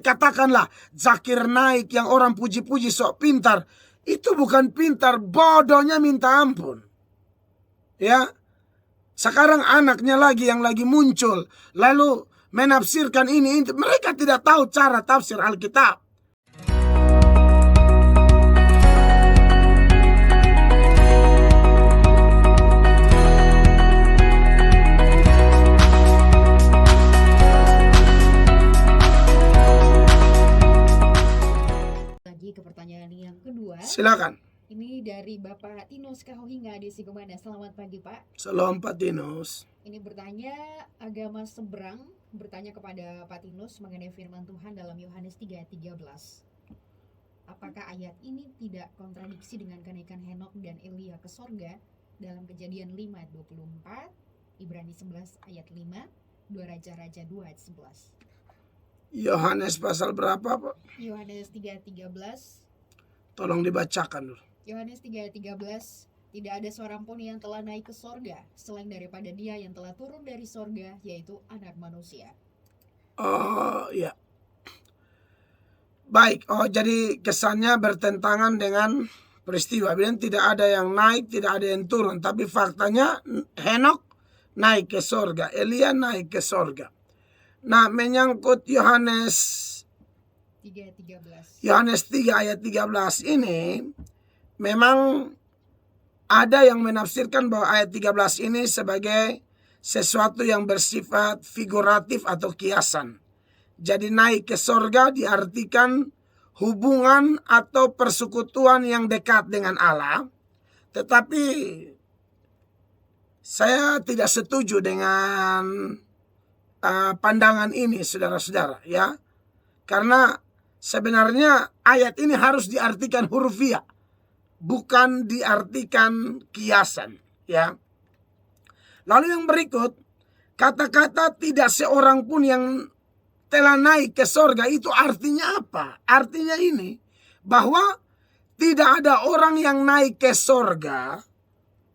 katakanlah Zakir Naik yang orang puji-puji sok pintar, itu bukan pintar, bodohnya minta ampun. Ya, sekarang anaknya lagi yang lagi muncul, lalu menafsirkan ini, mereka tidak tahu cara tafsir Alkitab. Lagi ke pertanyaan yang kedua. Silakan. Ini dari Bapak Tinus Kahohinga di Sigomana. Selamat pagi, Pak. Shalom Pak Tinus. Ini bertanya, agama seberang bertanya kepada Pak Tinus mengenai firman Tuhan dalam Yohanes 3:13. Apakah ayat ini tidak kontradiksi dengan kenaikan Henok dan Elia ke sorga dalam Kejadian 5:24, Ibrani 11 ayat 5, 2 Raja-Raja 2 ayat 11. Yohanes pasal berapa Pak? Yohanes 3:13. Tolong dibacakan dulu. Yohanes 3:13, tidak ada seorang pun yang telah naik ke sorga selain daripada Dia yang telah turun dari sorga, yaitu Anak Manusia. Oh ya. Baik, jadi kesannya bertentangan dengan peristiwa. Bilang tidak ada yang naik, tidak ada yang turun. Tapi faktanya Henok naik ke sorga, Elia naik ke sorga. Nah, menyangkut Yohanes 3:13. Yohanes 3 ayat 13 ini, memang ada yang menafsirkan bahwa ayat 13 ini sebagai sesuatu yang bersifat figuratif atau kiasan. Jadi naik ke sorga diartikan hubungan atau persekutuan yang dekat dengan Allah. Tetapi saya tidak setuju dengan pandangan ini, saudara-saudara, ya. Karena sebenarnya ayat ini harus diartikan hurufiah, bukan diartikan kiasan, ya. Lalu yang berikut, kata-kata tidak seorang pun yang telah naik ke sorga itu artinya apa? Artinya ini, bahwa tidak ada orang yang naik ke sorga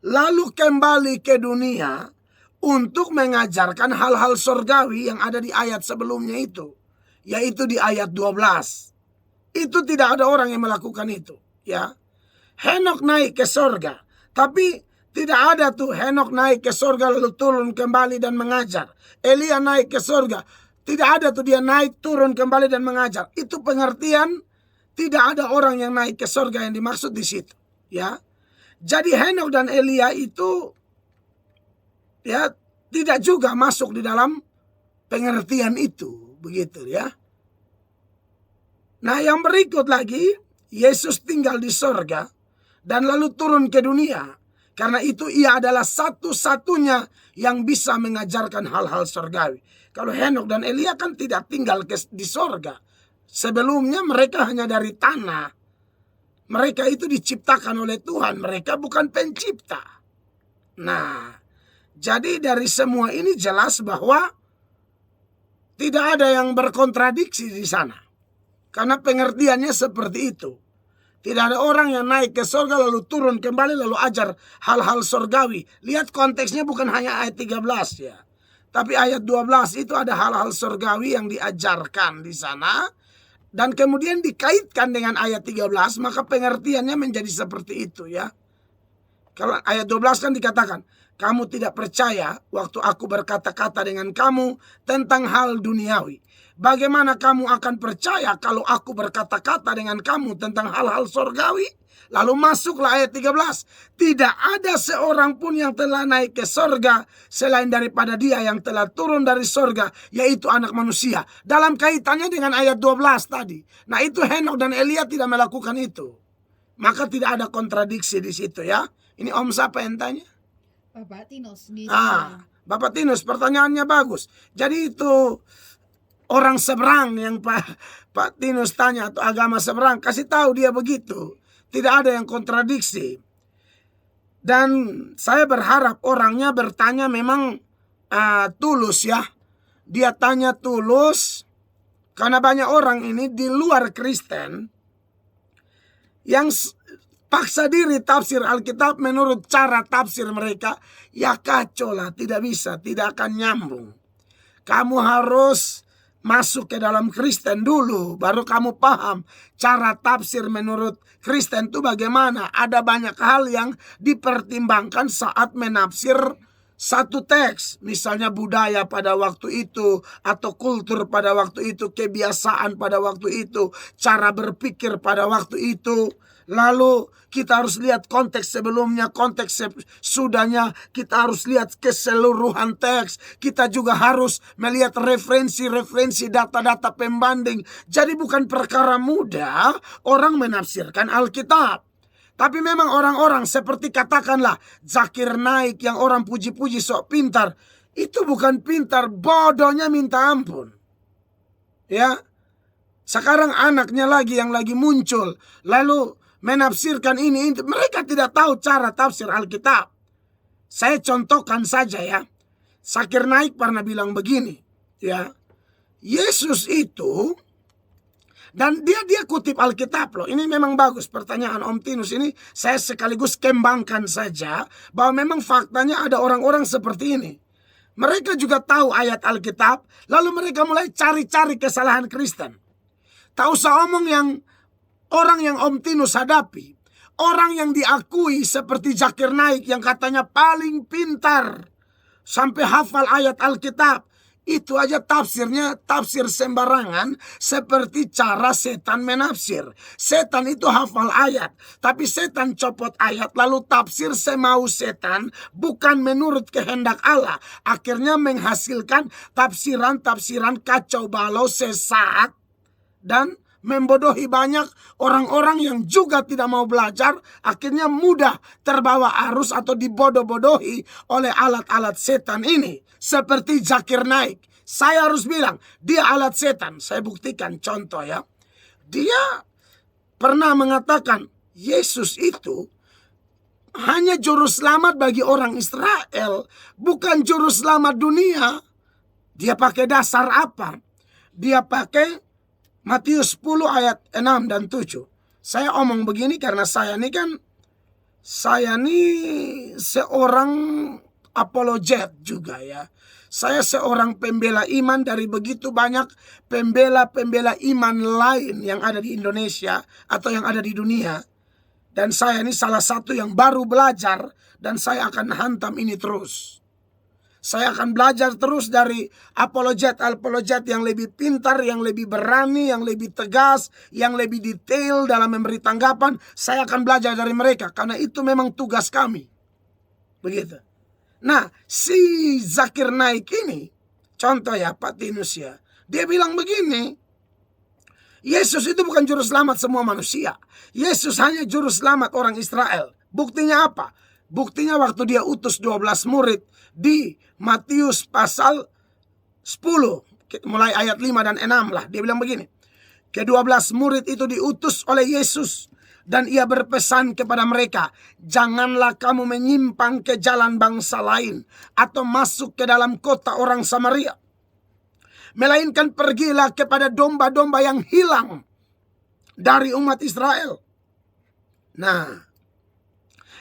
lalu kembali ke dunia untuk mengajarkan hal-hal sorgawi yang ada di ayat sebelumnya itu, yaitu di ayat 12. Itu tidak ada orang yang melakukan itu, ya. Henok naik ke sorga, tapi tidak ada tuh Henok naik ke sorga lalu turun kembali dan mengajar. Elia naik ke sorga, tidak ada tuh dia naik turun kembali dan mengajar. Itu pengertian tidak ada orang yang naik ke sorga yang dimaksud di situ, ya. Jadi Henok dan Elia itu, ya, tidak juga masuk di dalam pengertian itu, begitu, ya. Nah, yang berikut lagi, Yesus tinggal di sorga dan lalu turun ke dunia. Karena itu ia adalah satu-satunya yang bisa mengajarkan hal-hal sorgawi. Kalau Henok dan Elia kan tidak tinggal di sorga. Sebelumnya mereka hanya dari tanah. Mereka itu diciptakan oleh Tuhan. Mereka bukan pencipta. Nah, jadi dari semua ini jelas bahwa tidak ada yang berkontradiksi di sana. Karena pengertiannya seperti itu. Tidak ada orang yang naik ke sorga lalu turun kembali lalu ajar hal-hal sorgawi. Lihat konteksnya bukan hanya ayat 13, ya. Tapi ayat 12 itu ada hal-hal sorgawi yang diajarkan di sana. Dan kemudian dikaitkan dengan ayat 13, maka pengertiannya menjadi seperti itu, ya. Kalau ayat 12 kan dikatakan, kamu tidak percaya waktu aku berkata-kata dengan kamu tentang hal duniawi. Bagaimana kamu akan percaya kalau aku berkata-kata dengan kamu tentang hal-hal sorgawi? Lalu masuklah ayat 13. Tidak ada seorang pun yang telah naik ke sorga selain daripada Dia yang telah turun dari sorga, yaitu Anak Manusia. Dalam kaitannya dengan ayat 12 tadi. Nah, itu Henok dan Elia tidak melakukan itu. Maka tidak ada kontradiksi di situ, ya. Ini Om siapa yang tanya? Bapak Tinus di Bapak Tinus, pertanyaannya bagus. Jadi itu orang seberang yang Pak Tinus tanya, atau agama seberang, kasih tahu dia begitu. Tidak ada yang kontradiksi. Dan saya berharap orangnya bertanya memang tulus, ya. Dia tanya tulus, karena banyak orang ini di luar Kristen yang paksa diri tafsir Alkitab menurut cara tafsir mereka. Ya kacau lah, tidak bisa, tidak akan nyambung. Kamu harus masuk ke dalam Kristen dulu, baru kamu paham cara tafsir menurut Kristen itu bagaimana. Ada banyak hal yang dipertimbangkan saat menafsir satu teks. Misalnya budaya pada waktu itu, atau kultur pada waktu itu, kebiasaan pada waktu itu, cara berpikir pada waktu itu. Lalu kita harus lihat konteks sebelumnya, konteks sudahnya. Kita harus lihat keseluruhan teks. Kita juga harus melihat referensi-referensi, data-data pembanding. Jadi bukan perkara mudah orang menafsirkan Alkitab. Tapi memang orang-orang seperti katakanlah Zakir Naik yang orang puji-puji sok pintar. Itu bukan pintar, bodohnya minta ampun. Ya, sekarang anaknya lagi yang lagi muncul, lalu menafsirkan ini. Mereka tidak tahu cara tafsir Alkitab. Saya contohkan saja ya. Zakir Naik pernah bilang begini, ya. Yesus itu, dan dia kutip Alkitab loh. Ini memang bagus pertanyaan Om Tinus ini. Saya sekaligus kembangkan saja bahwa memang faktanya ada orang-orang seperti ini. Mereka juga tahu ayat Alkitab, lalu mereka mulai cari-cari kesalahan Kristen. Tak usah omong yang orang yang Om Tinus hadapi. Orang yang diakui seperti Zakir Naik yang katanya paling pintar sampai hafal ayat Alkitab. Itu aja tafsirnya tafsir sembarangan seperti cara setan menafsir. Setan itu hafal ayat, tapi setan copot ayat lalu tafsir semau setan, bukan menurut kehendak Allah. Akhirnya menghasilkan tafsiran-tafsiran kacau balau, sesat, dan membodohi banyak orang-orang yang juga tidak mau belajar. Akhirnya mudah terbawa arus atau dibodoh-bodohi oleh alat-alat setan ini. Seperti Zakir Naik. Saya harus bilang dia alat setan. Saya buktikan contoh ya. Dia pernah mengatakan Yesus itu hanya juru selamat bagi orang Israel, bukan juru selamat dunia. Dia pakai dasar apa? Dia pakai Matius 10 ayat 6 dan 7. Saya omong begini karena saya ini seorang apologet juga ya. Saya seorang pembela iman dari begitu banyak pembela-pembela iman lain yang ada di Indonesia atau yang ada di dunia. Dan saya ini salah satu yang baru belajar, dan saya akan hantam ini terus. Saya akan belajar terus dari apologet yang lebih pintar, yang lebih berani, yang lebih tegas, yang lebih detail dalam memberi tanggapan. Saya akan belajar dari mereka karena itu memang tugas kami. Begitu. Nah, si Zakir Naik ini, contoh ya Pak Tinus ya, dia bilang begini, Yesus itu bukan juru selamat semua manusia. Yesus hanya juru selamat orang Israel. Buktinya apa? Buktinya waktu dia utus 12 murid di Matius pasal 10, mulai ayat 5 dan 6 lah. Dia bilang begini, ke-12 murid itu diutus oleh Yesus. Dan ia berpesan kepada mereka, janganlah kamu menyimpang ke jalan bangsa lain atau masuk ke dalam kota orang Samaria. Melainkan pergilah kepada domba-domba yang hilang dari umat Israel. Nah,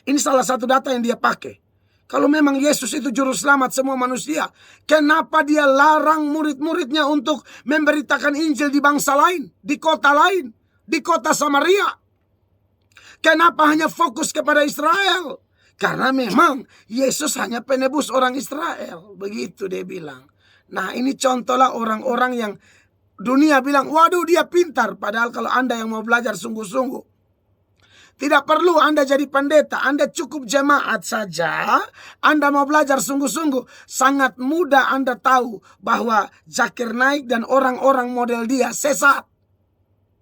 ini salah satu data yang dia pakai. Kalau memang Yesus itu juru selamat semua manusia, kenapa dia larang murid-muridnya untuk memberitakan Injil di bangsa lain, di kota lain, di kota Samaria? Kenapa hanya fokus kepada Israel? Karena memang Yesus hanya penebus orang Israel. Begitu dia bilang. Nah, ini contohlah orang-orang yang dunia bilang, waduh dia pintar. Padahal kalau Anda yang mau belajar sungguh-sungguh, tidak perlu Anda jadi pendeta. Anda cukup jemaat saja. Anda mau belajar sungguh-sungguh, sangat mudah Anda tahu bahwa Zakir Naik dan orang-orang model dia sesat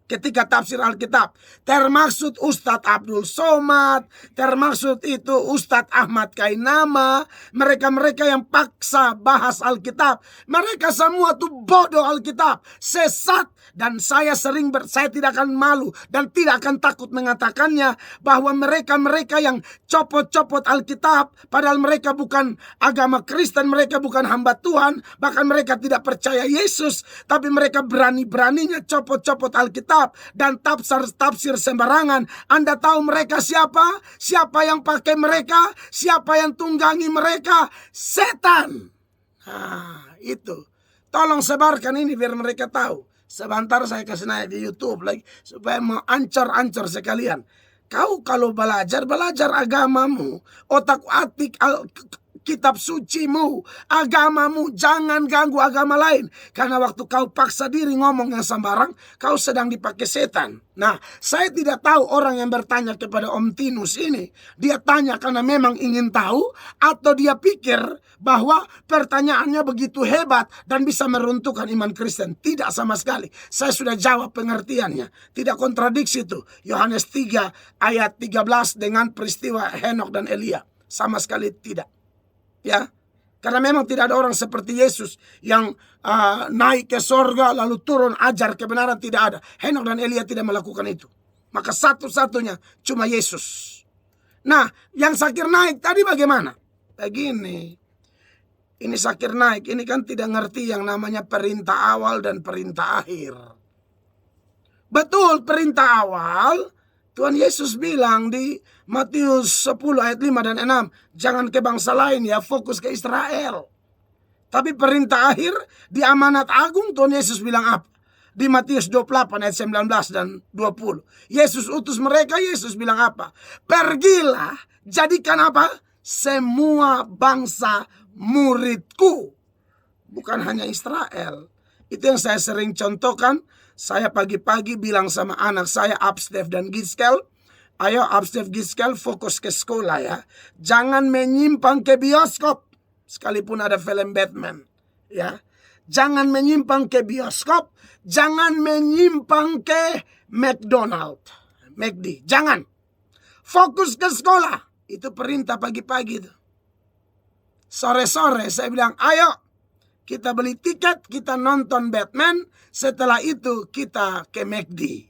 ketika tafsir Alkitab. Termaksud Ustadz Abdul Somad, termaksud itu Ustadz Ahmad Kainama, mereka-mereka yang paksa bahas Alkitab. Mereka semua tuh bodoh Alkitab, sesat. Dan saya saya tidak akan malu dan tidak akan takut mengatakannya, bahwa mereka-mereka yang copot-copot Alkitab, padahal mereka bukan agama Kristen, mereka bukan hamba Tuhan, bahkan mereka tidak percaya Yesus, tapi mereka berani-beraninya copot-copot Alkitab dan tafsir sembarangan. Anda tahu mereka siapa? Siapa yang pakai mereka? Siapa yang tunggangi mereka? Setan. Nah, itu Tolong sebarkan ini biar mereka tahu. Sebentar saya kasih naik di YouTube lagi supaya mau ancur-ancur sekalian. Kau kalau belajar agamamu, otak-atik kitab sucimu, agamamu, jangan ganggu agama lain. Karena waktu kau paksa diri ngomong yang sembarang, kau sedang dipakai setan. Nah, saya tidak tahu orang yang bertanya kepada Om Tinus ini, dia tanya karena memang ingin tahu, atau dia pikir bahwa pertanyaannya begitu hebat dan bisa meruntuhkan iman Kristen. Tidak sama sekali. Saya sudah jawab pengertiannya. Tidak kontradiksi itu. Yohanes 3 ayat 13 dengan peristiwa Henok dan Elia. Sama sekali tidak. Ya, karena memang tidak ada orang seperti Yesus yang naik ke sorga lalu turun ajar kebenaran, tidak ada. Henok dan Elia tidak melakukan itu. Maka satu-satunya cuma Yesus. Nah, yang Sakir naik tadi bagaimana? Begini, ini Sakir naik, ini kan tidak ngerti yang namanya perintah awal dan perintah akhir. Betul, perintah awal Tuhan Yesus bilang di Matius 10 ayat 5 dan 6, jangan ke bangsa lain ya, fokus ke Israel. Tapi perintah akhir di amanat agung Tuhan Yesus bilang apa? Di Matius 28 ayat 19 dan 20. Yesus utus mereka, Yesus bilang apa? Pergilah, jadikan apa? Semua bangsa muridku. Bukan hanya Israel. Itu yang saya sering contohkan. Saya pagi-pagi bilang sama anak saya, Abstev dan Giskel, ayo Abstev, Giskel, fokus ke sekolah ya. Jangan menyimpang ke bioskop, sekalipun ada film Batman. Ya, jangan menyimpang ke bioskop, jangan menyimpang ke McDonald, McD, jangan. Fokus ke sekolah, itu perintah pagi-pagi itu. Sore-sore saya bilang, ayo kita beli tiket, kita nonton Batman, setelah itu kita ke McD.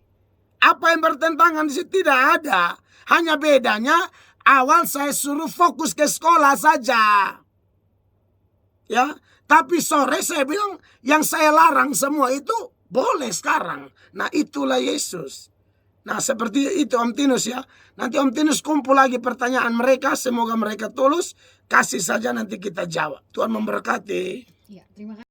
Apa yang bertentangan di situ? Tidak ada. Hanya bedanya awal saya suruh fokus ke sekolah saja. Ya, tapi sore saya bilang yang saya larang semua itu boleh sekarang. Nah, itulah Yesus. Nah, seperti itu Om Tinus ya. Nanti Om Tinus kumpul lagi pertanyaan mereka, semoga mereka tulus. Kasih saja nanti kita jawab. Tuhan memberkati. Ya, terima kasih.